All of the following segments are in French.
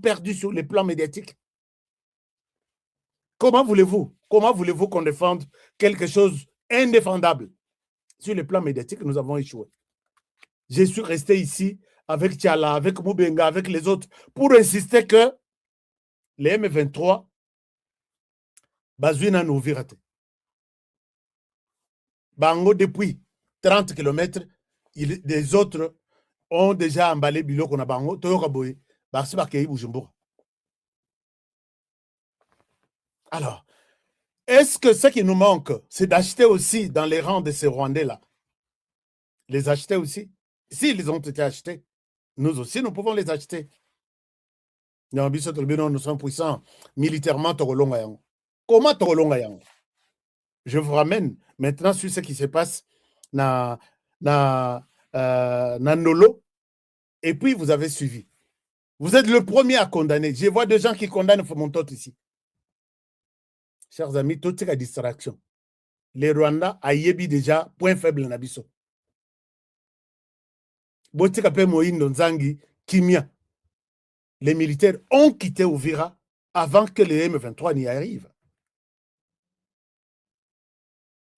perdu sur les plans médiatiques. Comment voulez-vous qu'on défende quelque chose indéfendable? Sur le plan médiatique, nous avons échoué. Je suis resté ici avec Tchala, avec Moubenga, avec les autres, pour insister que les M23, Bazuina nous virate. Bango, depuis 30 km, des autres ont déjà emballé Biloko na Bango, Toyokaboye, Barsibakei Bujumbura. Alors, est-ce que ce qui nous manque, c'est d'acheter aussi dans les rangs de ces Rwandais-là? Les acheter aussi? S'ils ont été achetés, nous aussi, nous pouvons les acheter. Nous sommes puissants militairement. Comment Togolonga? Je vous ramène maintenant sur ce qui se passe dans Nolo. Et puis, vous avez suivi. Vous êtes le premier à condamner. Je vois des gens qui condamnent Fomontot ici. Chers amis, toute la distraction. Les Rwandais a yebi déjà point faible nabiso. Botika pe Moïno Nzangi, Kimia. Les militaires ont quitté Ouvira avant que les M23 n'y arrivent.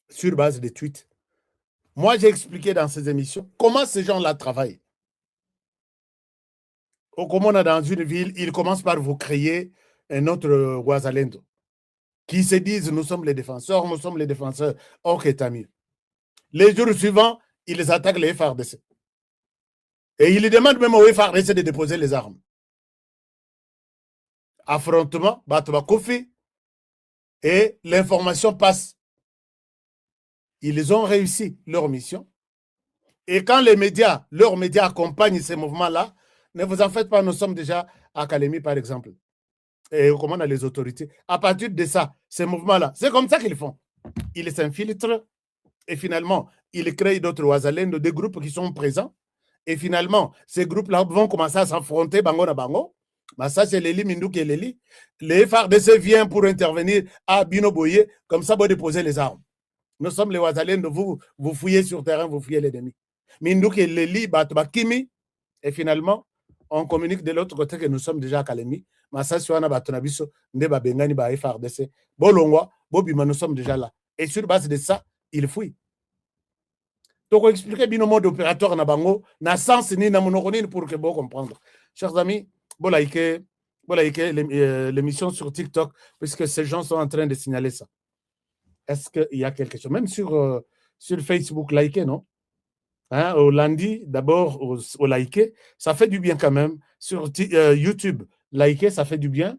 Sur base des tweets. Moi, j'ai expliqué dans ces émissions comment ces gens-là travaillent. Comme on a dans une ville, ils commencent par vous créer un autre Ouazalendo qui se disent nous sommes les défenseurs. Ok, tant mieux. Les jours suivants, ils attaquent les FARDC. Et ils demandent même aux FARDC de déposer les armes. Affrontement, Batouba Kofi, et l'information passe. Ils ont réussi leur mission. Et quand leurs médias accompagnent ces mouvements-là, ne vous en faites pas, nous sommes déjà à Kalemi, par exemple. Et comment on a les autorités. À partir de ça, ces mouvements-là, c'est comme ça qu'ils font. Ils s'infiltrent et finalement, ils créent d'autres Ouazalendo, des groupes qui sont présents. Et finalement, ces groupes-là vont commencer à s'affronter, bango na bango. Mais ça, c'est Léli Mindouk et Léli. Les FARDC viennent pour intervenir à Binoboye, comme ça, pour déposer les armes. Nous sommes les Ouazalendo, vous fouillez sur terrain, vous fouillez l'ennemi. Mindouk et Léli, Kimi, et finalement, on communique de l'autre côté que nous sommes déjà à Kalemi. Mais ça, c'est un batonabiso, Ndeba Bengani, ba FARDC. Bolongwa, Bobima, nous sommes déjà là. Et sur base de ça, ils fouillent. Donc, on explique bien le mode opérateur na bango, na sens ni na monoronine pour que vous comprendre. Chers amis, vous likez l'émission sur TikTok, puisque ces gens sont en train de signaler ça. Est-ce qu'il y a quelque chose? Même sur Facebook, likez, non? Hein, au lundi, d'abord, au liker, ça fait du bien quand même. Sur YouTube, liker, ça fait du bien.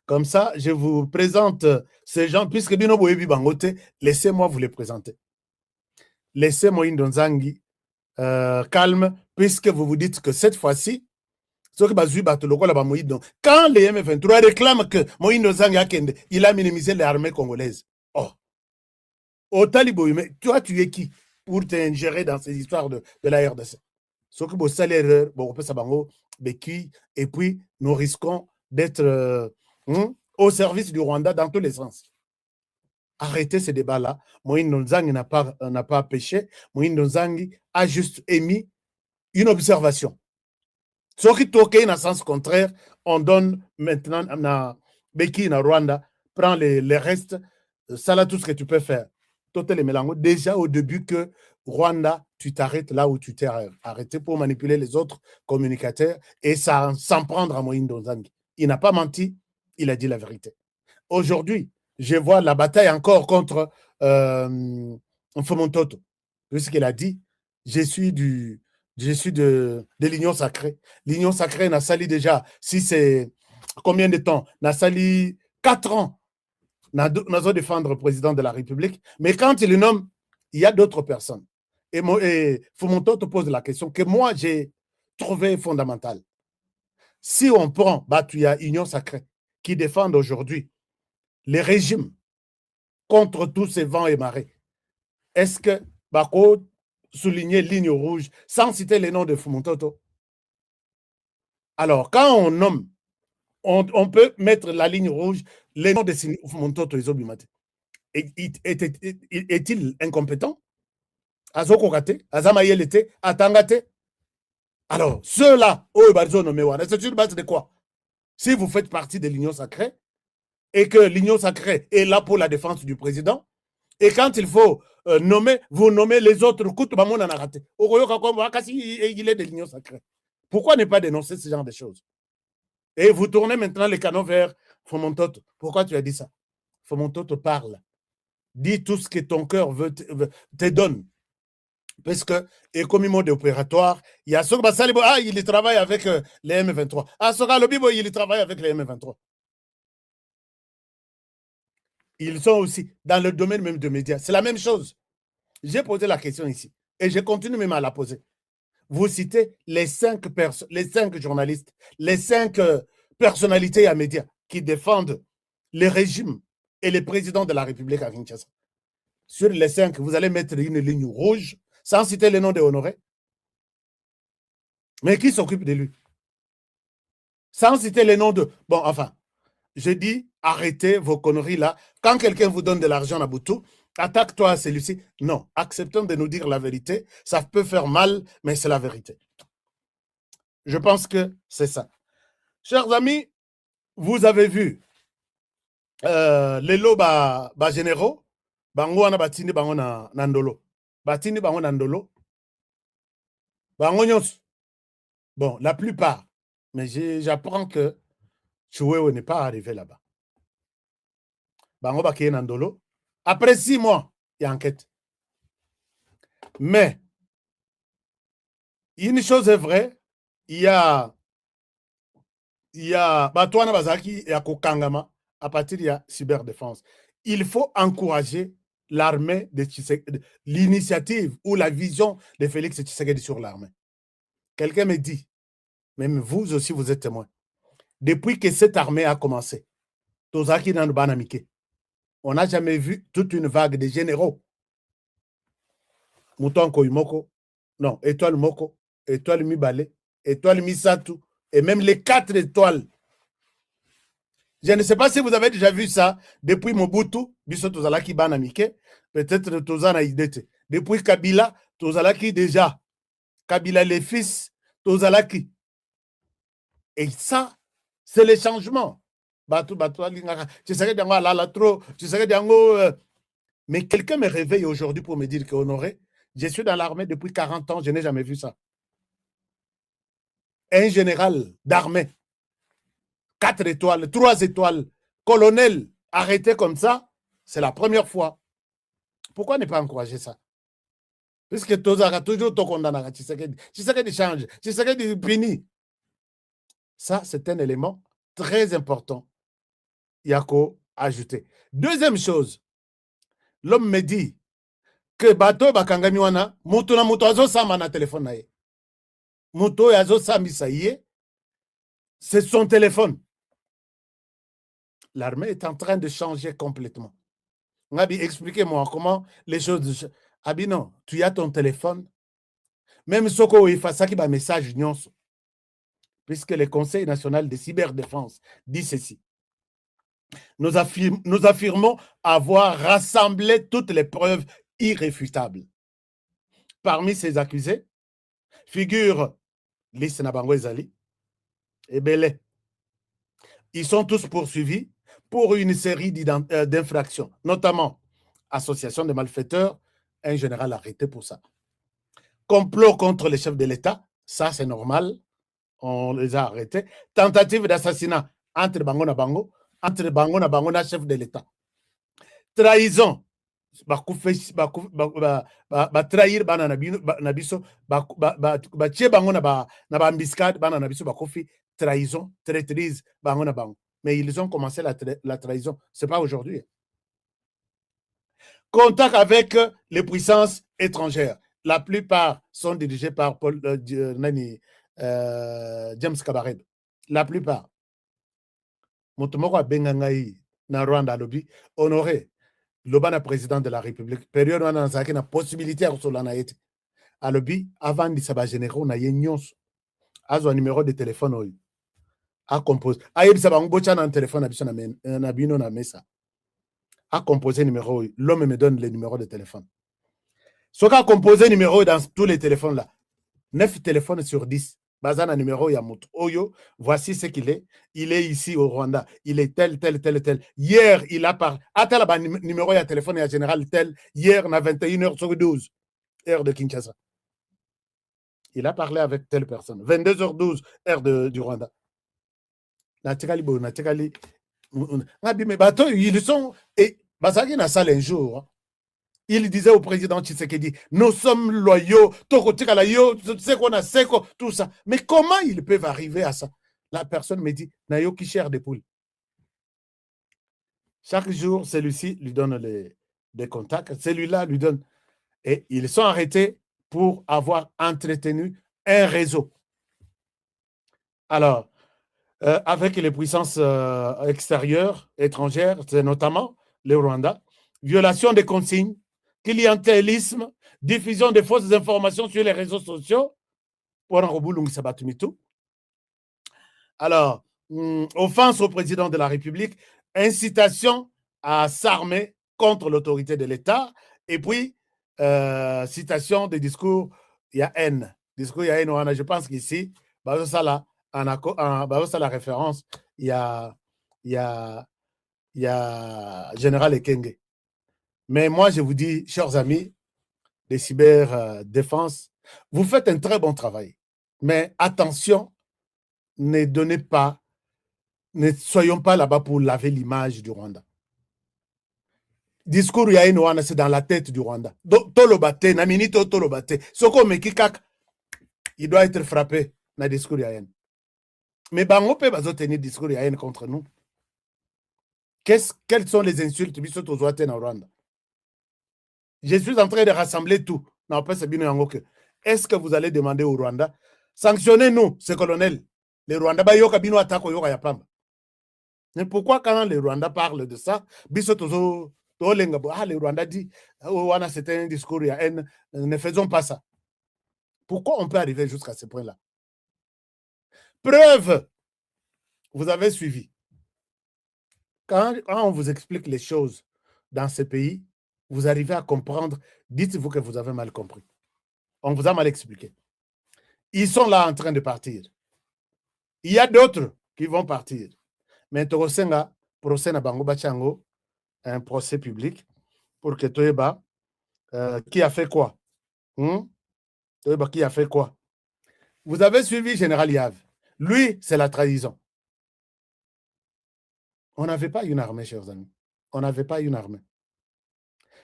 Comme ça, je vous présente ces gens, puisque Bino Boyebi Bangote, laissez-moi vous les présenter. Laissez Moïndo Nzangi calme, puisque vous vous dites que cette fois-ci, quand les M23 réclament que Moïndo Nzangi il a minimisé les armées congolaises. Oh, au Taliboy, mais toi, tu es qui pour t'ingérer dans ces histoires de la RDC? Ce que vous savez, erreur, bon, on peut savoir, et puis nous risquons d'être au service du Rwanda dans tous les sens. Arrêtez ce débat-là. Moïndo Nzangi n'a pas péché. Moïndo Nzangi a juste émis une observation. Ce qui toque dans le sens contraire, on donne maintenant à Beki, na Rwanda, prends les restes, ça là tout ce que tu peux faire. Déjà au début que Rwanda, tu t'arrêtes là où tu t'es arrêté pour manipuler les autres communicateurs et s'en prendre à Moïndo Nzangi. Il n'a pas menti, il a dit la vérité. Aujourd'hui, je vois la bataille encore contre Mfomontoto. Puisqu'il a dit, je suis de l'Union sacrée. L'Union sacrée n'a sali déjà, si c'est combien de temps? N'a sali 4 ans. Nous allons défendre le président de la République. Mais quand il le nomme, il y a d'autres personnes. Et Fomontoto pose la question que moi, j'ai trouvé fondamentale. Si on prend Batuya, Union sacrée, qui défendent aujourd'hui les régimes contre tous ces vents et marées, est-ce que Bako souligner ligne rouge sans citer les noms de Fomontoto? Alors, quand on nomme, on peut mettre la ligne rouge, les noms de Fomontoto et Zobimate. Est-il incompétent? Azokokate, Azamayelete, Atangate. Alors, ceux-là, c'est une base de quoi? si vous faites partie de l'Union sacrée, et que l'Union sacrée est là pour la défense du président, et quand il faut nommer, vous nommez les autres, il est de l'Union sacrée. Pourquoi ne pas dénoncer ce genre de choses? Et vous tournez maintenant les canons vers Fomontoto. Pourquoi tu as dit ça? Fomontoto parle. Dis tout ce que ton cœur te donne. Parce que, et comme mode opératoire, il y a ceux qui il travaille avec les M23. Ah, ce gars, il travaille avec les M23. Ils sont aussi dans le domaine même des médias. C'est la même chose. J'ai posé la question ici et je continue même à la poser. Vous citez les 5 journalistes, les 5 personnalités à médias qui défendent les régimes et les présidents de la République à Kinshasa. Sur les 5, vous allez mettre une ligne rouge sans citer le nom de Honoré. Mais qui s'occupe de lui? Sans citer le nom de... Bon, enfin, je dis, arrêtez vos conneries là. Quand quelqu'un vous donne de l'argent à Boutou, attaque-toi à celui-ci. Non, acceptons de nous dire la vérité. Ça peut faire mal, mais c'est la vérité. Je pense que c'est ça. Chers amis, vous avez vu les lots généraux, bango wana batindi bango na ndolo. Batindi bango na ndolo. Bango nyonso. Bon, la plupart. Mais j'apprends que Chouéo n'est pas arrivé là-bas. Bango bakiye na ndolo. Après 6 mois, il y a enquête. Mais, une chose est vraie, il y a Batouana Bazaki et Akokangama à partir de la cyberdéfense. Il faut encourager l'armée de Tshisekedi, l'initiative ou la vision de Félix Tshisekedi sur l'armée. Quelqu'un me dit, même vous aussi vous êtes témoin, depuis que cette armée a commencé, Tozaki dans le Banamike, on n'a jamais vu toute une vague de généraux. Mouton Koimoko, non, Étoile Moko, Étoile Mibale, Étoile Misatu, et même les 4 étoiles. Je ne sais pas si vous avez déjà vu ça depuis Mobutu, biso tozalaki banamike, peut-être tozana idete. Depuis Kabila, tozalaki déjà. Kabila les fils, tozalaki. Et ça, c'est le changement. Mais quelqu'un me réveille aujourd'hui pour me dire qu'Honoré, je suis dans l'armée depuis 40 ans, je n'ai jamais vu ça. Un général d'armée, 4 étoiles, 3 étoiles, colonel arrêté comme ça, c'est la première fois. Pourquoi ne pas encourager ça? Puisque Tozara toujours to condamné. Tshisekedi change, Tshisekedi puni. Ça, c'est un élément très important. Yako ajouté. Deuxième chose, l'homme me dit que bateau bakangami wana, mutu na mutu azo samba na téléphone na ye. Mutu azo sambisa ye, c'est son téléphone. L'armée est en train de changer complètement. Ngabi, expliquez-moi comment les choses... Abi non, tu as ton téléphone. Même Soko Ifasaki ba message nyonso. Puisque le Conseil national de cyberdéfense dit ceci. Nous affirmons avoir rassemblé toutes les preuves irréfutables. Parmi ces accusés figurent Lys Nabango Ezali et Belé. Ils sont tous poursuivis pour une série d'infractions, notamment association de malfaiteurs, un général arrêté pour ça. Complot contre les chefs de l'État, ça c'est normal, on les a arrêtés. Tentative d'assassinat entre Bango na Bango, chef de l'État. Trahison, trahir bana na biso, tie bango na embuscade bana na biso bakufi, trahison, traîtrise bango na bango. Mais ils ont commencé la trahison, c'est pas aujourd'hui. Contact avec les puissances étrangères. La plupart sont dirigés par James Kabarebe. La plupart. Motomoko a bengangai na Rwanda lobi Honoré Lobana président de la République. Période où on a une possibilité à recevoir la naïte. À lobi avant de s'abattre généraux na yenyos. Azo un numéro de téléphone oyo. A composer. Aïe ça va ngbocha na téléphone na bino na mesa. A composer numéro. L'homme me donne le numéro de téléphone. Ce qu'a composé numéro dans tous les téléphones là, 9 téléphones sur 10, Bazana numéro Yamoto. Oyo, voici ce qu'il est. Il est ici au Rwanda. Il est tel, tel, tel, tel. Hier, il a parlé. Attends, là, numéro de téléphone et général tel. Hier, on a 21h12, heure de Kinshasa. Il a parlé avec telle personne. 22h12, heure du Rwanda. Ils sont. Et Bazaki n'a ça un jour. Il disait au président Tshisekedi, nous sommes loyaux, tout ça. Mais comment ils peuvent arriver à ça? La personne me dit, Nayo qui cherche des poules. Chaque jour, celui-ci lui donne des contacts, celui-là lui donne. Et ils sont arrêtés pour avoir entretenu un réseau. Alors, avec les puissances extérieures, étrangères, c'est notamment le Rwanda, violation des consignes, clientélisme, diffusion de fausses informations sur les réseaux sociaux. Alors, offense au président de la République, incitation à s'armer contre l'autorité de l'État, et puis citation des discours, il y a haine. Discours, il y a haine, je pense qu'ici, ça la référence, il y a Général Ekenge. Mais moi, je vous dis, chers amis des cyberdéfense, vous faites un très bon travail. Mais attention, ne donnez pas, ne soyons pas là-bas pour laver l'image du Rwanda. Discours Yaïnoana, c'est dans la tête du Rwanda. Tolobate, Namini Tolobate. Soko Mekikak, il doit être frappé dans le discours Yaïn. Mais Bango peut pas tenir discours Yaïn contre nous. Quelles sont les insultes aux Rwanda? Je suis en train de rassembler tout. Est-ce que vous allez demander au Rwanda, sanctionnez-nous, ce colonel. Les Rwandais, mais pourquoi quand les Rwandais parlent de ça, les Rwandais disent, c'est un discours, ne faisons pas ça. Pourquoi on peut arriver jusqu'à ce point-là? Preuve, vous avez suivi. Quand on vous explique les choses dans ce pays, vous arrivez à comprendre, dites-vous que vous avez mal compris. On vous a mal expliqué. Ils sont là en train de partir. Il y a d'autres qui vont partir. Mais Togosenga, procès na Bango Bachango, un procès public, pour que Toyeba, qui a fait quoi? Toyeba, qui a fait quoi? Vous avez suivi Général Yav. Lui, c'est la trahison. On n'avait pas une armée, chers amis. On n'avait pas une armée.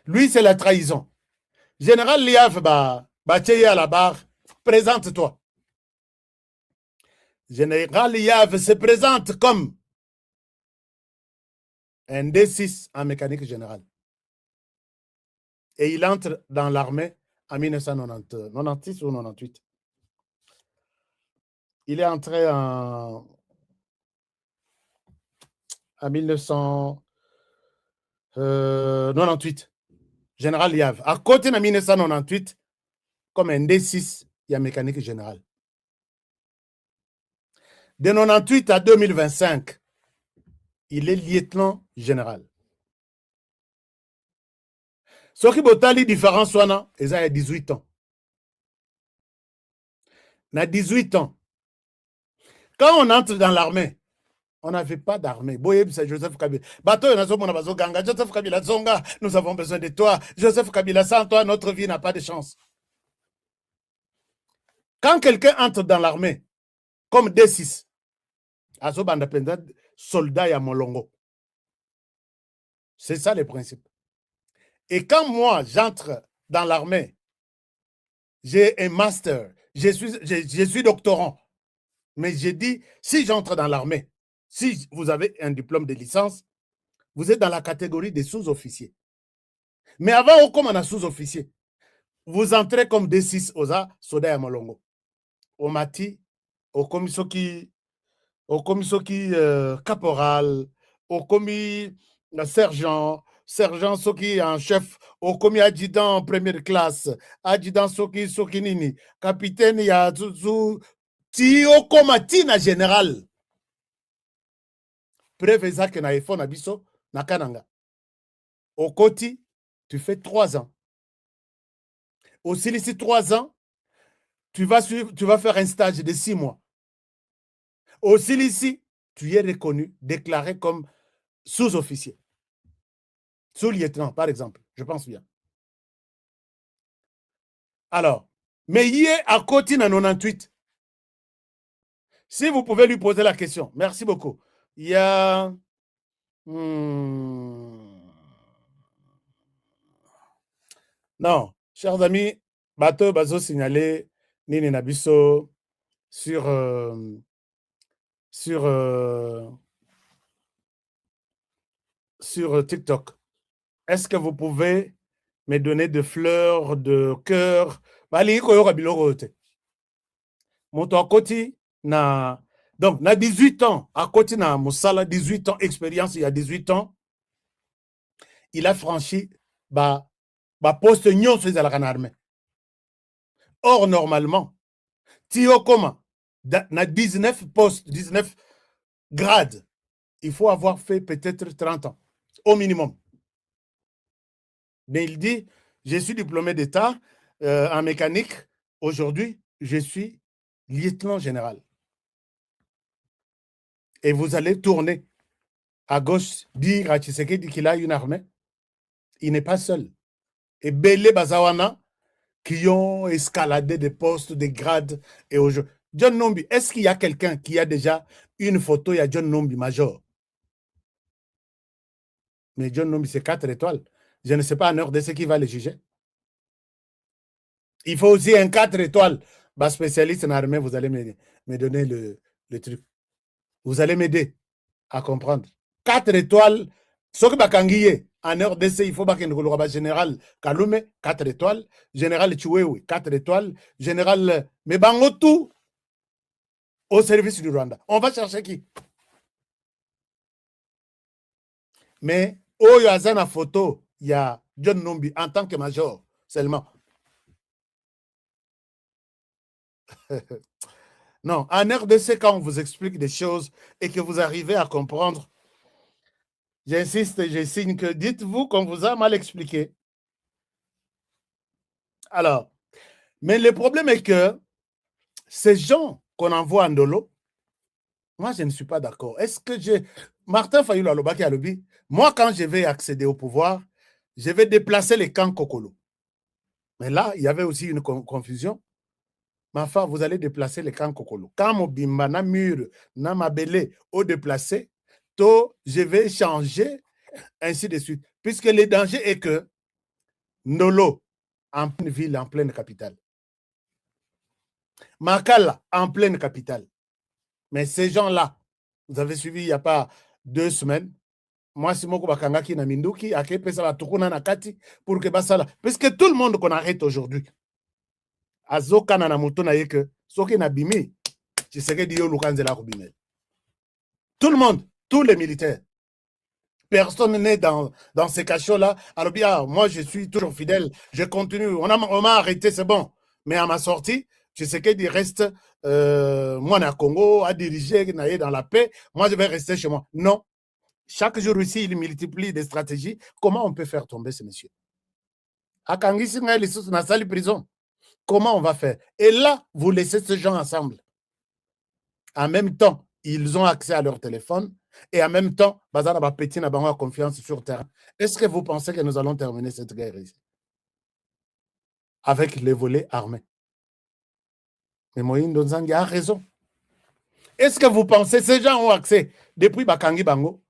Lui, c'est la trahison. Général Yav, à la barre, présente-toi. Général Yav se présente comme un D6 en mécanique générale. Et il entre dans l'armée en 1996 ou 98. Il est entré en 1998. Général Yav. À côté de 1998, comme un D6, il y a mécanique générale. De 98 à 2025, il est lieutenant général. Ce qui est la différence, c'est à 18 ans. À 18 ans, quand on entre dans l'armée, on n'avait pas d'armée. C'est Joseph Kabila. Joseph Kabila Zonga, nous avons besoin de toi. Joseph Kabila, sans toi, notre vie n'a pas de chance. Quand quelqu'un entre dans l'armée, comme D6, soldat à Molongo. C'est ça le principe. Et quand moi, j'entre dans l'armée, j'ai un master, je suis doctorant. Mais j'ai dit, si j'entre dans l'armée, si vous avez un diplôme de licence, vous êtes dans la catégorie des sous-officiers. Mais avant, comme on a sous-officier, vous entrez comme D6 Oza, Soda ya Molongo. Au Mati, au Komisoki, caporal, au commis sergent Soki en chef, au commis adjudant en première classe, adjudant Soki Nini, capitaine ya Zuzu, Tio Komatina général. Preuve que na effort na biso na kananga. Au Koti, tu fais 3 ans. Au Silici, 3 ans, tu vas faire un stage de 6 mois. Au Cilici, tu es reconnu, déclaré comme sous-officier. Sous-lieutenant, par exemple. Je pense bien. Alors, mais il est à côté de 98. Si vous pouvez lui poser la question. Merci beaucoup. Il y a... Non, chers amis, bateau bazo signalé Nini Nabiso sur TikTok. Est-ce que vous pouvez me donner des fleurs de cœur? Moto à côté na donc na 18 ans à côté na Moussala 18 ans expérience il y a 18 ans il a franchi ba poste nyon sur la armée. Or normalement Tio Koma na 19 postes 19 grades il faut avoir fait peut-être 30 ans au minimum. Mais il dit je suis diplômé d'État en mécanique. Aujourd'hui, je suis lieutenant général. Et vous allez tourner à gauche, dire à Tshisekedi qu'il a une armée. Il n'est pas seul. Et Belé Bazawana, qui ont escaladé des postes, des grades. Et aujourd'hui, John Nombi, est-ce qu'il y a quelqu'un qui a déjà une photo? Il y a John Nombi major. Mais John Nombi, c'est 4 étoiles. Je ne sais pas en heure de ce qui va le juger. Il faut aussi un 4 étoiles. Bah, spécialiste en armée, vous allez me donner le truc. Vous allez m'aider à comprendre. 4 étoiles, ce que Bakangiye, en heure d'essai, il faut que le général Kalume, 4 étoiles, général Chiwewe, 4 étoiles, général Mebangotu, au service du Rwanda. On va chercher qui? Mais, au Yazana photo, il y a John Nombi en tant que major seulement. Non, en RDC, quand on vous explique des choses et que vous arrivez à comprendre, j'insiste et je signe que dites-vous qu'on vous a mal expliqué. Alors, mais le problème est que ces gens qu'on envoie en Ndolo, moi, je ne suis pas d'accord. Est-ce que Martin Fayulu Alobaki Alobi, moi, quand je vais accéder au pouvoir, je vais déplacer les camps Kokolo. Mais là, il y avait aussi une confusion. Ma femme, vous allez déplacer les camps Kokolo. Quand Mobimba, Namur, Namabele, au déplacé, je vais changer, ainsi de suite. Puisque le danger est que Ndolo, en pleine ville, en pleine capitale. Makala, en pleine capitale. Mais ces gens-là, vous avez suivi il n'y a pas 2 semaines, moi, c'est mon bakangaki na minduki, ake pesa la tukuna na kati, pour que basala. Puisque tout le monde qu'on arrête aujourd'hui, azoka na muto na yeke, soki na bimi, tu sais que Dio Lukanzela Rubimel. Tout le monde, tous les militaires. Personne n'est dans ces cachots-là. Alors bien, moi, je suis toujours fidèle. Je continue. On m'a arrêté, c'est bon. Mais à ma sortie, je sais qu'il reste, moi, na Congo, à diriger, dans la paix. Moi, je vais rester chez moi. Non. Chaque jour ici, il multiplie des stratégies. Comment on peut faire tomber ce monsieur? À Kangisi, na salle prison. Comment on va faire? Et là, vous laissez ces gens ensemble. En même temps, ils ont accès à leur téléphone. Et en même temps, Bazar a petit n'a pas confiance sur terrain. Est-ce que vous pensez que nous allons terminer cette guerre ici? Avec les volets armés. Mais Moïse Ndonzangi a raison. Est-ce que vous pensez que ces gens ont accès depuis Bakangi Bango?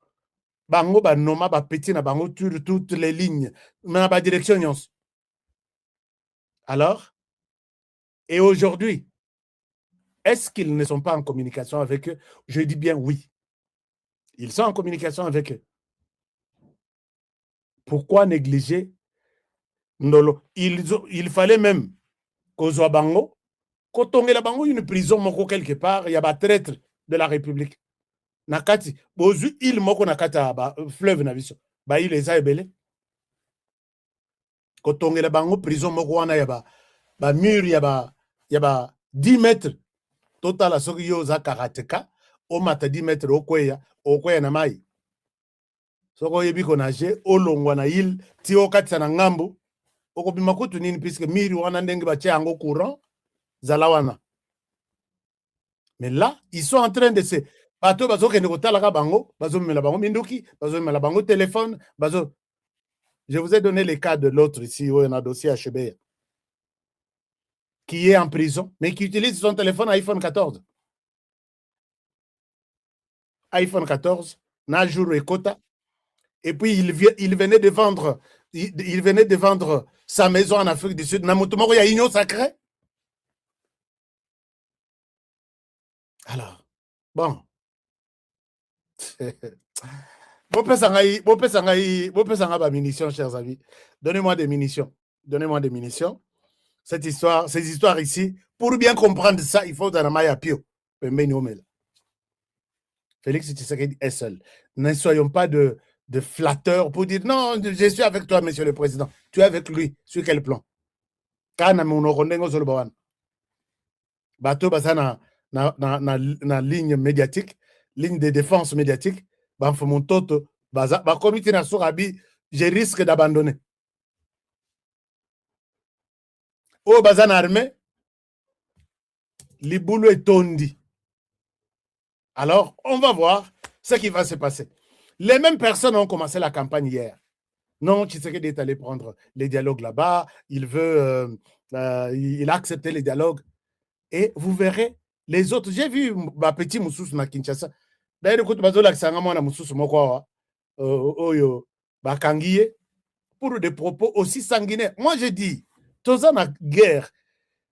Bango, Banoma, Petit, Bango, toutes les lignes, mais la direction. Alors, et aujourd'hui, est-ce qu'ils ne sont pas en communication avec eux? Je dis bien oui. Ils sont en communication avec eux. Pourquoi négliger Ndolo? Il fallait même qu'au Bango, quand on est là, une prison, quelque part, il y a des traîtres de la République. Nakati, bozu il moko nakata fleuve na biso. Ba il les a ebele. Quand on est là, prison moko wana ya ba mur ya ba 10 mètres. Total a soki yo za karateka, o mata 10 mètres okweya na mai. Soko yebi ko nage, o longwa na il, ti o katisa na ngambu, oko bima kutu nini puisque miri wana ndenge ba tia yango courant, Zalawana. Mais là, ils sont en train de se... Bato bazo kende kotalaka bango, bazo mela bango minduki, bazo mela bango téléphone, bazo... Je vous ai donné le cas de l'autre ici, où on a dossier HB, qui est en prison, mais qui utilise son téléphone iPhone 14. iPhone 14, Najuru et Kota. Et puis, il venait de vendre, il venait de vendre sa maison en Afrique du Sud. Namutumoro, il y a union sacrée. Alors, bon. Munitions, chers amis. Donnez-moi des munitions. Donnez-moi des munitions. Ces histoires ici, pour bien comprendre ça, il faut Danamaya Pio. Félix Tshisekedi est seul. Ne soyons pas de flatteurs pour dire non, je suis avec toi, monsieur le président. Tu es avec lui. Sur quel plan? Kana munorondengo zolobawan. Bato basana na ligne médiatique, ligne de défense médiatique, banfomontoto, ba comité na sorabi, je risque d'abandonner. O bazana armée, Liboulou est tondi. Alors, on va voir ce qui va se passer. Les mêmes personnes ont commencé la campagne hier. Non, Tshisekedi est allé prendre les dialogues là-bas. Il a accepté les dialogues. Et vous verrez les autres. J'ai vu ma petite Moussous na Kinshasa. D'ailleurs, écoute, pour des propos aussi sanguinaires. Moi, je dis, tous en guerre,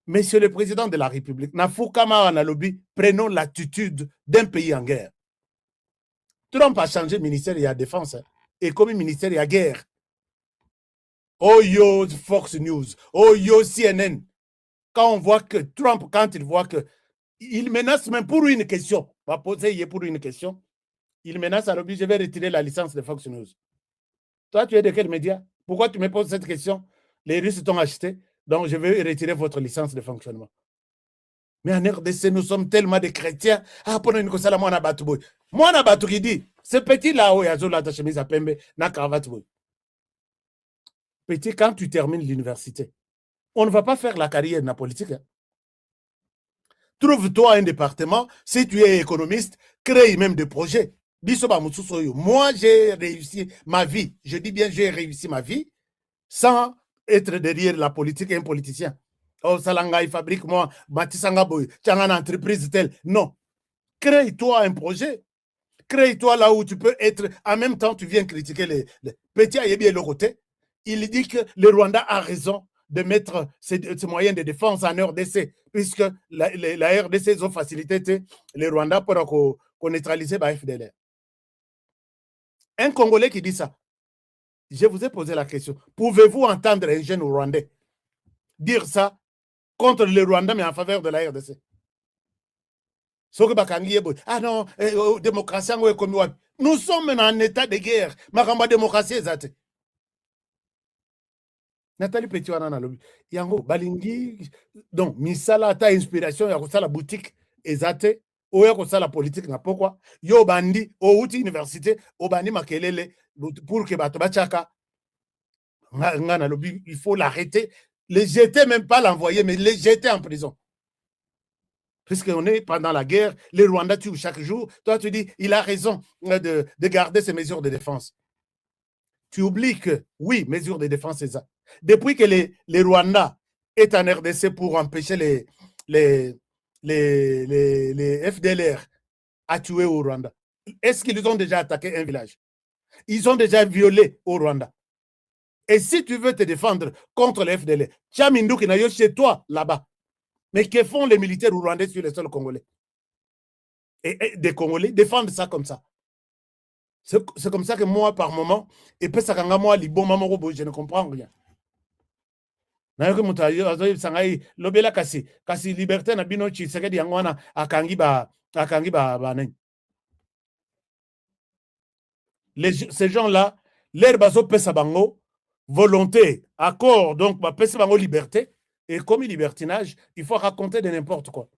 monsieur le président de la République, Nafoukama Analobi, prenons l'attitude d'un pays en guerre. Trump a changé ministère de la Défense et comme ministère de la guerre. Oh yo, Fox News, oh yo, CNN. Quand on voit que Trump, quand il voit que il menace même pour une question, va poser pour une question, il menace à l'objet, je vais retirer la licence de Fox News. Toi, tu es de quel média? Pourquoi tu me poses cette question? Les Russes t'ont acheté, donc je vais retirer votre licence de fonctionnement. Mais en RDC, nous sommes tellement de chrétiens. Ah, pour une chose, moi, on a battu qui dit, ce petit là-haut, il y a la chemise à pembe, na cravate. Petit, quand tu termines l'université, on ne va pas faire la carrière de la politique. Hein. Trouve-toi un département, si tu es économiste, crée même des projets. Moi, j'ai réussi ma vie. Je dis bien, j'ai réussi ma vie sans être derrière la politique et un politicien. Oh, Salanga, il fabrique moi, Matisanga Boy, tu as une entreprise telle. Non. Crée-toi un projet. Crée-toi là où tu peux être. En même temps, tu viens critiquer les petits Ayebi et le côté. Il dit que le Rwanda a raison de mettre ces moyens de défense en RDC, puisque la RDC ont facilité les Rwandais pour qu'on neutralise la FDLR. Un Congolais qui dit ça, je vous ai posé la question, pouvez-vous entendre un jeune Rwandais dire ça contre le Rwanda, mais en faveur de la RDC? Ah non, démocratie, nous sommes en état de guerre. Ma démocratie est Nathalie Petiwana na lobi. Yango balingi donc misala ta inspiration ya kosala boutique ezate oya kosala politique na pourquoi yo bandi o uti université o bandi makelele pour que bato bachaka nga na lobi il faut l'arrêter, les jeter, même pas l'envoyer mais les jeter en prison. Puisqu'on est pendant la guerre, les Rwandais tuent chaque jour. Toi, tu dis, il a raison de garder ses mesures de défense. Tu oublies que, oui, mesures de défense, c'est ça. Depuis que les Rwandais est en RDC pour empêcher les FDLR à tuer au Rwanda, est-ce qu'ils ont déjà attaqué un village? Ils ont déjà violé au Rwanda. Et si tu veux te défendre contre les FDLR, Tchamindu qui n'a chez toi là-bas. Mais que font les militaires rwandais sur les sols congolais? Et des Congolais défendent ça comme ça. C'est comme ça que moi, par moment, et puis ça, quand moi, je ne comprends rien. Lobela kasi liberté na bino Tshisekedi yangwana akangi ba ces gens-là, leur bazo pesa bango volonté, accord, donc ba pesa bango liberté. Et comme libertinage, il faut raconter de n'importe quoi.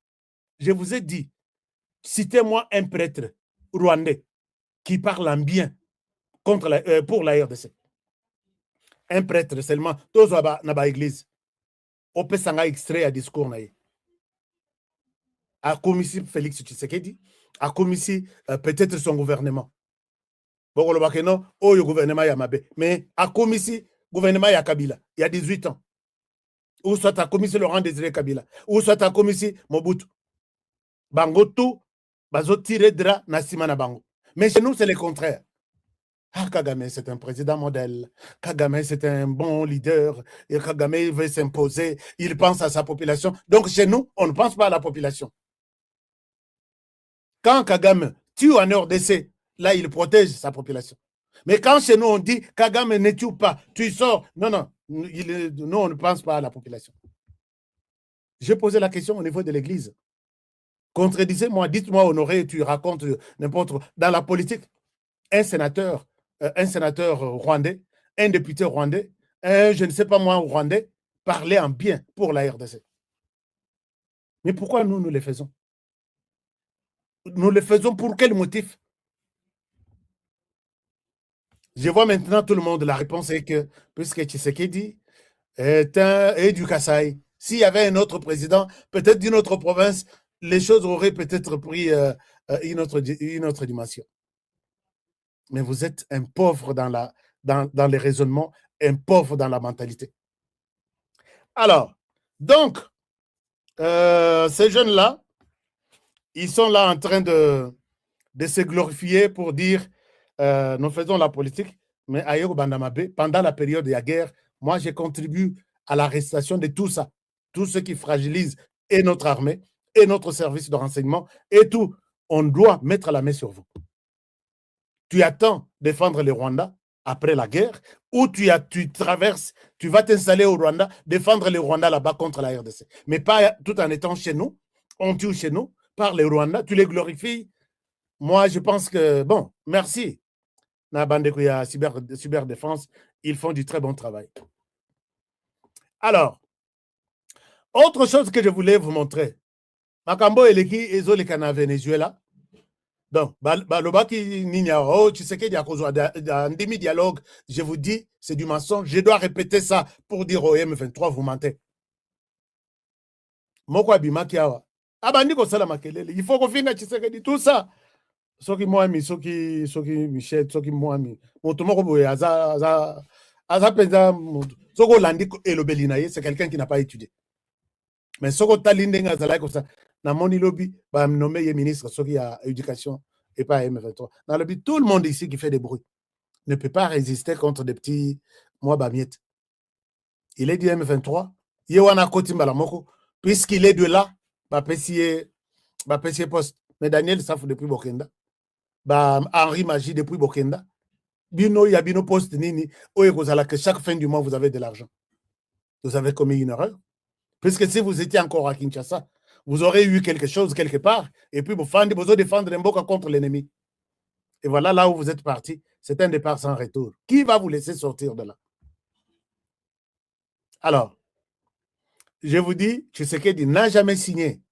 Je vous ai dit, citez-moi un prêtre rwandais qui parle en bien contre pour la RDC. Un prêtre seulement, tous na ba église. On peut s'en extrait à discours. a commis Félix Tshisekedi, a commis peut-être son gouvernement. Bon, non, oh, le gouvernement Yamabe, mais a commis gouvernement Yakabila, il y a 18 ans. Ou soit a commis Laurent Désiré Kabila, ou soit a commis Mobutu. Bango tout, bazo tiré dra nasima na bango. Mais chez nous, c'est le contraire. Ah, Kagame, c'est un président modèle. Kagame, c'est un bon leader. Et Kagame, il veut s'imposer. Il pense à sa population. Donc, chez nous, on ne pense pas à la population. Quand Kagame tue en RDC, là, il protège sa population. Mais quand chez nous, on dit Kagame ne tue pas, tu sors. Non, non, nous, on ne pense pas à la population. J'ai posé la question au niveau de l'Église. Contredisez-moi, dites-moi, Honoré, tu racontes n'importe quoi. Dans la politique, un sénateur rwandais, un député rwandais, je ne sais pas moi, rwandais, parlait en bien pour la RDC. Mais pourquoi nous le faisons? Nous le faisons pour quel motif? Je vois maintenant tout le monde, la réponse est que, puisque Tshisekedi est du Kasaï, s'il y avait un autre président, peut-être d'une autre province, les choses auraient peut-être pris une autre dimension. Mais vous êtes un pauvre dans les raisonnements, un pauvre dans la mentalité. Alors, donc, ces jeunes-là, ils sont là en train de se glorifier pour dire nous faisons la politique, mais ailleurs Bandamabe, pendant la période de la guerre, moi, j'ai contribué à l'arrestation de tout ça, tout ce qui fragilise et notre armée, et notre service de renseignement, et tout. On doit mettre la main sur vous. Tu attends défendre le Rwanda après la guerre, ou tu traverses, tu vas t'installer au Rwanda, défendre le Rwanda là-bas contre la RDC. Mais pas tout en étant chez nous, on tue chez nous, par les Rwandais, tu les glorifies. Moi, je pense que, bon, merci. Nabandekuya Cyberdéfense, ils font du très bon travail. Alors, autre chose que je voulais vous montrer. Makambo eleki ezoleka na Venezuela. Donc, balobaki ninya oh Tshisekedi akozwa ndimi dialogue, je vous dis, c'est du mensonge. Je dois répéter ça pour dire au M23 vous mentez. Moko abimaki awa. Abandi kosala makelele. Il faut kofinga Tshisekedi tout ça. Soki mwami, soki Michel, soki mwami. Moto moko boye aza penza moto. Soko landi elobeli na ye, c'est quelqu'un qui n'a pas étudié. Mais soko talinde ngazala comme ça. Na moni lobby, ba nommé ye ministre soki à éducation et pas M23. Dans le but, tout le monde ici qui fait des bruits ne peut pas résister contre des petits moi bamiette. Il est du M23, yewana kotimba la moko, puisqu'il est de là, ba pesier poste. Mais Daniel Safou depuis Bokenda, ba Henri Magie depuis Bokenda. Bino ya bino poste nini, oye kozala que chaque fin du mois vous avez de l'argent. Vous avez commis une erreur. Puisque si vous étiez encore à Kinshasa, vous aurez eu quelque chose quelque part, et puis vous devez défendre Mboka contre l'ennemi. Et voilà là où vous êtes parti. C'est un départ sans retour. Qui va vous laisser sortir de là? Alors, je vous dis, Tshisekedi n'a jamais signé,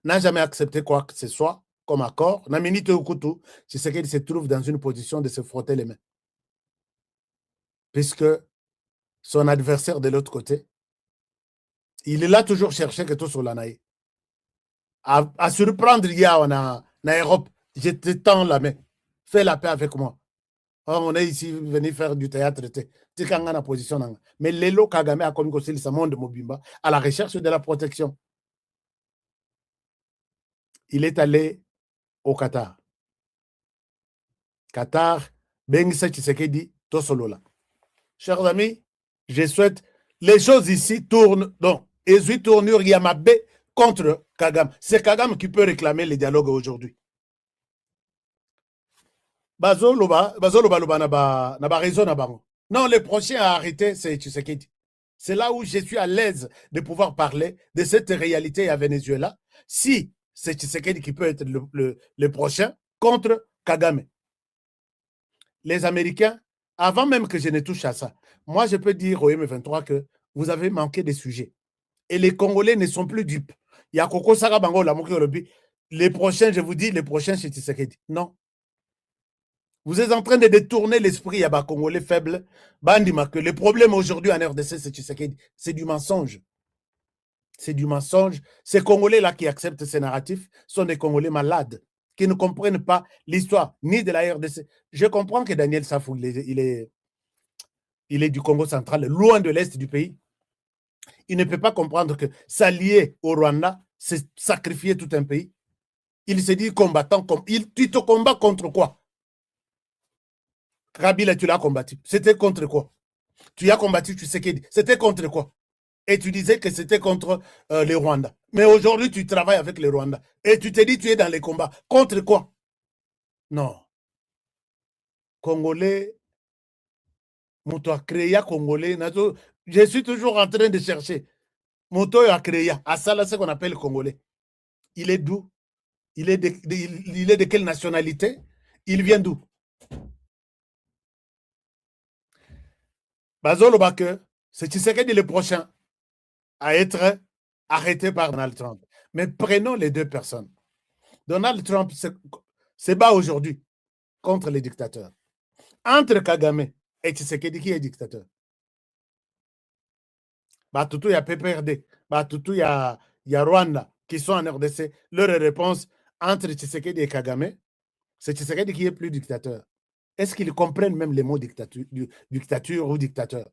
n'a jamais accepté quoi que ce soit comme accord. Naminite Okutu, Tshisekedi se trouve dans une position de se frotter les mains. Puisque son adversaire de l'autre côté, il est là toujours cherché que tout sur la naïe. À surprendre hier en Europe, je te tends la main. Fais la paix avec moi. Oh, on est ici venu faire du théâtre. Position. Mais Lelo Kagame a connu aussi le monde Mobimba à la recherche de la protection. Il est allé au Qatar. Qatar, Bengisa Tshisekedi, Tosolola. Chers amis, je souhaite les choses ici tournent. Donc, Ezui tournure Yamabe contre Kagame. C'est Kagame qui peut réclamer le dialogue aujourd'hui. Bazo loba naba raison na bango. Non, le prochain à arrêter, c'est Tshisekedi. C'est là où je suis à l'aise de pouvoir parler de cette réalité à Venezuela. Si c'est Tshisekedi qui peut être le prochain contre Kagame. Les Américains, avant même que je ne touche à ça, moi je peux dire au M23 que vous avez manqué des sujets. Et les Congolais ne sont plus dupes. Il y a Koko Sarabango, les prochains, je vous dis, les prochains c'est Tshisekedi. Non. Vous êtes en train de détourner l'esprit à Congolais faibles. Bandima, que le problème aujourd'hui en RDC, c'est Tshisekedi. C'est du mensonge. C'est du mensonge. Ces Congolais-là qui acceptent ces narratifs sont des Congolais malades, qui ne comprennent pas l'histoire ni de la RDC. Je comprends que Daniel Safou, il est du Congo central, loin de l'Est du pays. Il ne peut pas comprendre que s'allier au Rwanda, c'est sacrifier tout un pays. Il se dit combattant. Tu te combats contre quoi? Kabila, tu l'as combattu. C'était contre quoi? Tu as combattu Tshisekedi. C'était contre quoi? Et tu disais que c'était contre les Rwandais. Mais aujourd'hui, tu travailles avec les Rwandais. Et tu te dis tu es dans les combats. Contre quoi? Non. Congolais, Moto a créé Congolais. Je suis toujours en train de chercher. Moto a créé. À ça, là, c'est ce qu'on appelle Congolais. Il est d'où? Il est de quelle nationalité? Il vient d'où? Bazolo Bake, c'est Tshisekedi le prochain à être arrêté par Donald Trump. Mais prenons les deux personnes. Donald Trump se bat aujourd'hui contre les dictateurs. Entre Kagame et Tshisekedi, qui est dictateur? Batutu, il y a PPRD. Batutu, il y a Rwanda qui sont en RDC. Leur réponse entre Tshisekedi et Kagame, c'est Tshisekedi qui est plus dictateur. Est-ce qu'ils comprennent même les mots dictature ou dictateur?